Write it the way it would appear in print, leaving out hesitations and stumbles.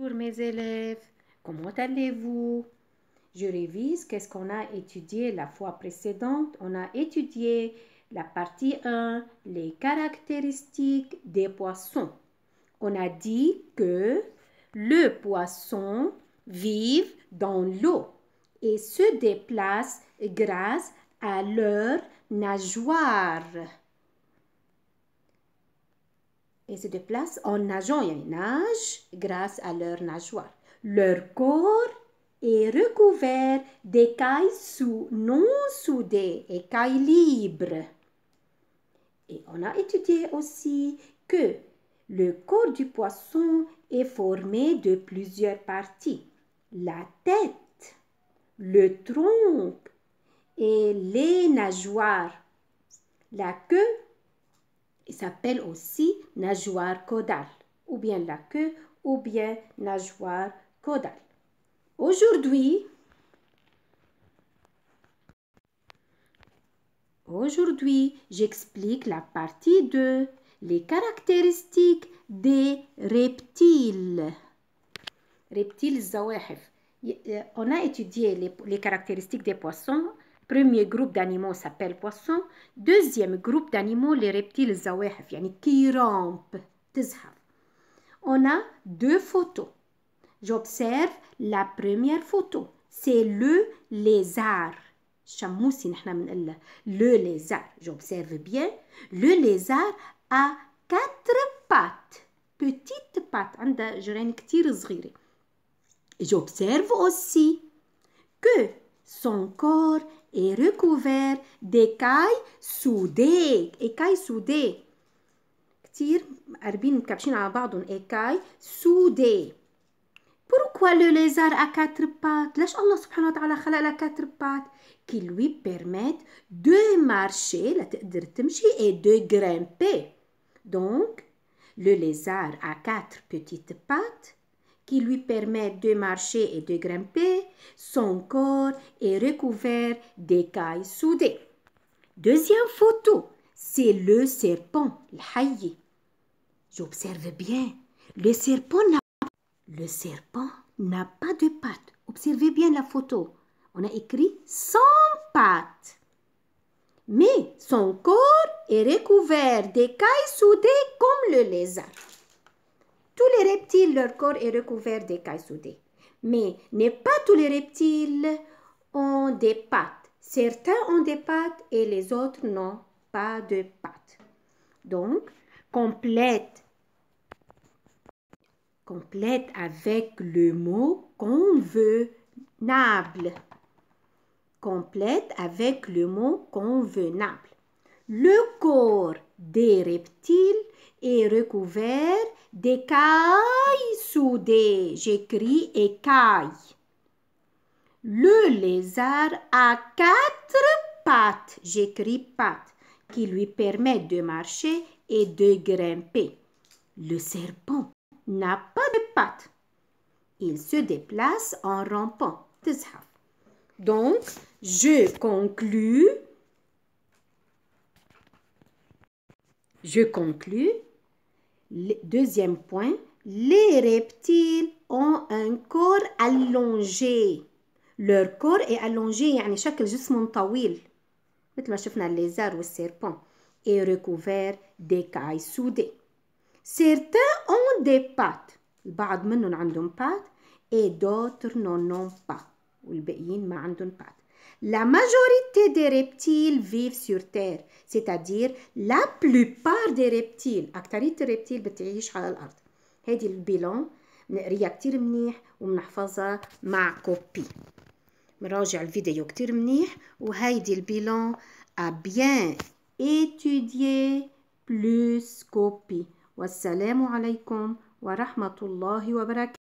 Bonjour mes élèves, comment allez-vous? Je révise qu'est-ce qu'on a étudié la fois précédente. On a étudié la partie 1, les caractéristiques des poissons. On a dit que le poisson vit dans l'eau et se déplace grâce à leur nageoire. Et se déplacent en nageant. Ils nagent grâce à leur nageoire. Leur corps est recouvert d'écailles non soudées, écailles libres. Et on a étudié aussi que le corps du poisson est formé de plusieurs parties. La tête, le tronc et les nageoires. La queue s'appelle aussi nageoire caudale, ou bien la queue, ou bien nageoire caudale. Aujourd'hui, j'explique la partie 2, les caractéristiques des reptiles. Reptiles zawahif. On a étudié les caractéristiques des poissons. Premier groupe d'animaux s'appelle poisson. Deuxième groupe d'animaux, les reptiles zawahif, qui rampent, tizhaf. On a deux photos. J'observe la première photo. C'est le lézard. Le lézard. J'observe bien. Le lézard a 4 pattes. Petites pattes. J'observe aussi que son corps est recouvert d'écailles soudées. Écailles soudées. كتير قربين مكبشين على بعضهم écailles soudées. Pourquoi le lézard a 4 pattes? ليش الله سبحانه وتعالى خلق له 4 pattes qui lui permettent de marcher, لا تقدر تمشي, et de grimper. Donc, le lézard a 4 petites pattes qui lui permettent de marcher et de grimper. Son corps est recouvert d'écailles soudées. Deuxième photo, c'est le serpent, le hayi. J'observe bien, le serpent n'a pas de pattes. Observez bien la photo. On a écrit sans pattes. Mais son corps est recouvert d'écailles soudées comme le lézard. Tous les reptiles, leur corps est recouvert d'écailles soudées. Mais pas tous les reptiles ont des pattes. Certains ont des pattes et les autres n'ont pas de pattes. Donc, complète avec le mot convenable. Complète avec le mot convenable. Le corps des reptiles est recouvert d'écailles soudées. J'écris écailles. Le lézard a 4 pattes. J'écris pattes qui lui permettent de marcher et de grimper. Le serpent n'a pas de pattes. Il se déplace en rampant. Donc, je conclus. Deuxième point, les reptiles ont un corps allongé. Leur corps est allongé, يعني شكل جسم طويل. مثل ما شفنا الليزار والسيربون. Et recouvert d'écailles soudées. Certains ont des pattes. البعض منهم عندهم pattes et d'autres n'en ont pas. والباقيين ما عندهم pattes. La majorité des reptiles vivent sur terre, c'est-à-dire la plupart des reptiles. أكترية الريبتيل بتعيش على الأرض. هذه البيلون بنقريها كتير منيح وبنحفظها مع كوبي. نراجع الفيديو كتير منيح وهيدي البيلون à bien étudier plus copie. والسلام عليكم ورحمة الله وبركاته.